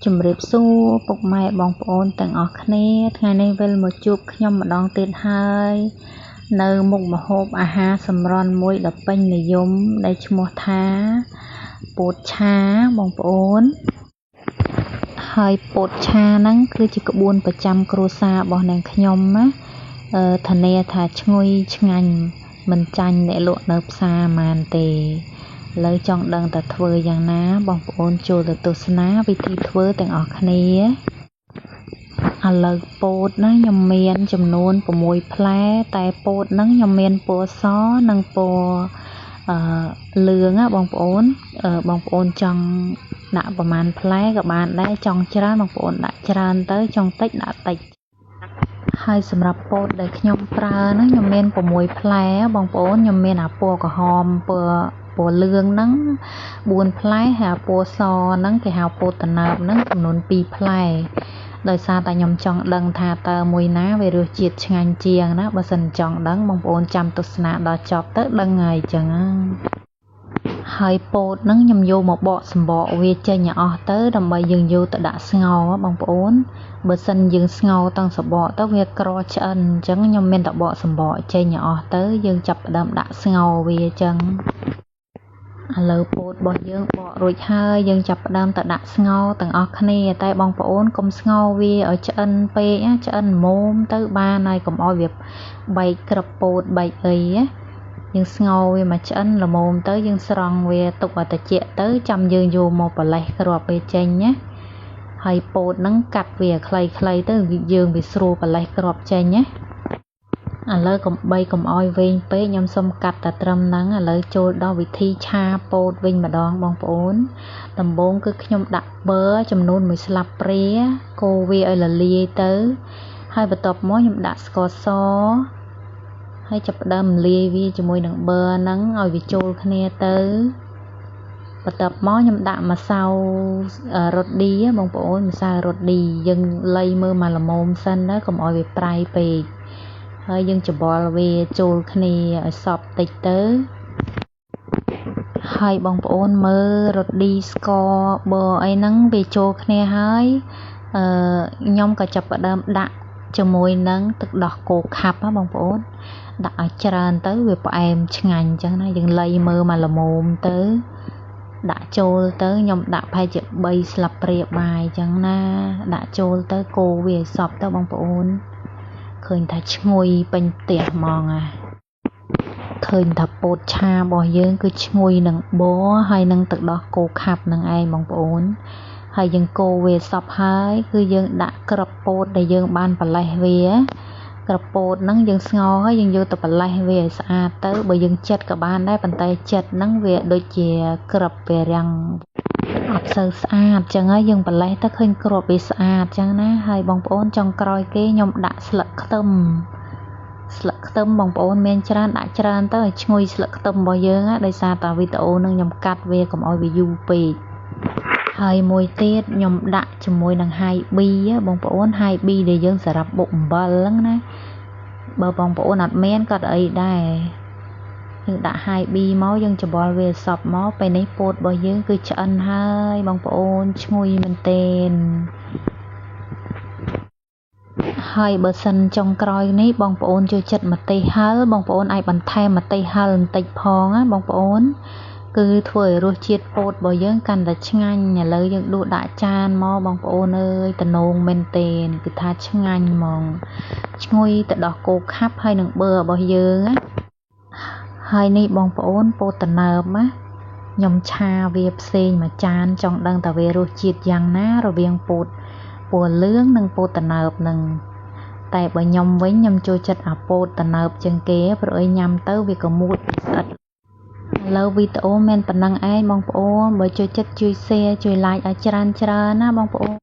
ជំរាបសួរពុកម៉ែបងប្អូនទាំងអស់គ្នាថ្ងៃនេះវិលមកជួបខ្ញុំម្ដងទៀតហើយនៅមុខម្ហូបអាហារសម្រន់មួយដ៏ពេញនិយមដែលឈ្មោះថាពោតឆាបងប្អូនហើយពោតឆាហ្នឹងគឺជាក្បួនប្រចាំគ្រួសាររបស់នាងខ្ញុំណាធានាថាឈ្ងុយឆ្ងាញ់មិនចាញ់អ្នកលក់នៅផ្សារហ្មងទេលើចង់ដឹងតែធ្វើយ៉ាងណាបងប្អូនចូលទៅទស្សនាវិធីធ្វើទាំងអស់គ្នាឥឡូវពោតណាខ្ញុំមានចំនួន6ផ្លែតែពោតហ្នឹងខ្ញុំមានពណ៌សនិងពណ៌លឿងណាបងប្អូនចង់ដាក់ប្រមាណផ្លែក៏បានដែរចង់ច្រើនបងប្អូនដាក់ច្រើនទៅចង់តិចដាក់តិចហើយសម្រាប់ពោតដែលខ្ញុំប្រើហ្នឹងខ្ញុំមាន6ផ្លែបងប្អូនខ្ញុំមានអាពណ៌ក្រហមពណ៌លឿងហ្នឹង4ផ្លែហើយពណ៌សហ្នឹងគេហៅពោតតណើបហ្នឹងចំនួន2ផ្លែដោយសារតែខ្ញុំចង់ដឹងថាតើមួយណាវារសជាតិឆ្ងាញ់ជាងណាបើសិនចង់ដឹងបងប្អូនចាំទស្សនាដល់ចប់ទៅដឹងហើយអញ្ចឹងហើយពោតហ្នឹងខ្ញុំយកមកបកសម្បកវាចេញឲ្យអស់ទៅដើម្បីយើងយកទៅដាក់ស្ងោរបងប្អូនបើសិនយើងស្ងោរទាំងសម្បកទៅវាក្រឆ្អិនអញ្ចឹងខ្ញុំមានតែបកសម្បកចេញឲ្យអស់ទៅយើងចាប់ផ្ដើមដាក់ស្ងោរវាអញ្ចឹងឥឡូវពោតរបស់យើងបករួចហើយយើងចាប់ផ្ដើមទៅដាក់ស្ងោរទាំងអស់គ្នាតែបងប្អូនកុំស្ងោរវាឲ្យឆ្អិនពេកឆ្អិនល្មមទៅបានហើយកុំឲ្យវាបែកក្រពោតបែកអីយើងស្ងោរវាមកឆ្អិនល្មមទៅយើងស្រង់វាទុកឲ្យត្រជាក់ទៅចាំយើងយកមកប្រឡេះគ្រាប់វាចេញណាហើយពោតហ្នឹងកាត់វាខ្លីៗទៅយើងវាស្រួលប្រឡេះគ្រាប់ចេញណាឥឡូវកុំឲ្យវែងពេកខ្ញុំសុំកាត់តែត្រឹមហ្នឹងឥឡូវចូលដល់វិធីឆាពោតវិញម្ដងបងប្អូនដំបូងគឺខ្ញុំដាក់ប៊ឺចំនួន1ស្លាបព្រាកូរវាឲ្យរលាយទៅហើយបន្ទាប់មកខ្ញុំដាក់ស្ករសហើយចាប់ផ្ដើមលាយវាជាមួយនឹងប៊ឺហ្នឹងឲ្យវាចូលគ្នាទៅបន្ទាប់មកខ្ញុំដាក់ម្សៅរ៉ូឌីបងប្អូនម្សៅរ៉ូឌីយើងលៃមើលមកល្មមសិនណាកុំឲ្យវាប្រៃពេកហើយយើងច្បល់វាចូលគ្នាឲ្យសព្វតិចទៅហើយបងប្អូនមើលរ៉ូឌីស្ករប៊ឺអីហ្នឹងវាចូលគ្នាហើយខ្ញុំក៏ចាប់ផ្ដើមដាក់ជាមួយនឹងទឹកដោះគោខាប់ណាបងប្អូនដាក់ឲ្យច្រើនទៅវាផ្អែមឆ្ងាញ់អញ្ចឹងណាយើងលៃមើលមកល្មមទៅដាក់ចូលទៅខ្ញុំដាក់ប្រហែលជា3ស្លាបព្រាបាយអញ្ចឹងណាដាក់ចូលទៅកូរវាឲ្យសព្វទៅបងប្អូនឃើញថាឈ្ងុយពេញផ្ទះហ្មងឃើញថាពោតឆារបស់យើងគឺឈ្ងុយនឹងប័រហើយនឹងទឹកដោះគោខាប់នឹងឯងបងប្អូនហើយយើងកូរវាសព្វហើយគឺយើងដាក់គ្រាប់ពោតដែលយើងបានប្រឡេះវាគ្រាប់ពោតហ្នឹងយើងស្ងោរហើយយើងយកទៅប្រឡេះវាឲ្យស្អាតទៅបើយើងចិតក៏បានដែរប៉ុន្តែចិតហ្នឹងវាដូចជាគ្រាប់វារាំងអត់សូវស្អាតអញ្ចឹងហើយយើងប្រឡេះទៅឃើញគ្រាប់វាស្អាតអញ្ចឹងណាហើយបងប្អូនចុងក្រោយគេខ្ញុំដាក់ស្លឹកខ្ទឹមបងប្អូនមានច្រើនដាក់ច្រើនទៅឲ្យឈ្ងុយស្លឹកខ្ទឹមរបស់យើងណាដោយសារតែវីដេអូនឹងខ្ញុំកាត់វាកុំឲ្យវាយូរពេកហើយមួយទៀតខ្ញុំដាក់ជាមួយនឹងហាយប៊ីបងប្អូនហាយប៊ីដែលយើងសម្រាប់បុកអំបិលហ្នឹងណាបើបងប្អូនអត់មានក៏អីដែរយើងដាក់ហាយប៊ីមកយើងច្បល់វាសព្វមកពេលនេះពោតរបស់យើងគឺឆ្អិនហើយបងប្អូនឈ្ងុយមែនទែនហើយបើសិនចុងក្រោយនេះបងប្អូនចូលចិត្តម្ទេសហឹរបងប្អូនអាចបន្ថែមម្ទេសហឹរបន្តិចផងណាបងប្អូនគឺធ្វើឲ្យរសជាតិពោតរបស់យើងកាន់តែឆ្ងាញ់ឥឡូវយើងដួសដាក់ចានមកបងប្អូនអើយតំណងមែនទែនគឺថាឆ្ងាញ់ហ្មងឈ្ងុយទៅដោះគោខាប់ហើយនឹងប៊ឺរបស់យើងណាហើយនេះបងប្អូនពោតតណើបណាខ្ញុំឆាវាផ្សេងមួយចានចង់ដឹងតើវារសជាតិយ៉ាងណារវាងពោតពណ៌លឿងនិងពោតតណើបនឹងតែបើខ្ញុំវិញខ្ញុំចូលចិត្តអាពោតតណើបជាងគេព្រោះឲ្យញ៉ាំទៅវាក៏មួតស្អិតឥឡូវវីដេអូមានប៉ុណ្ណឹងឯងបងប្អូនបើចូលចិត្តជួយ share ជួយ like ឲ្យច្រើនណាបងប្អូន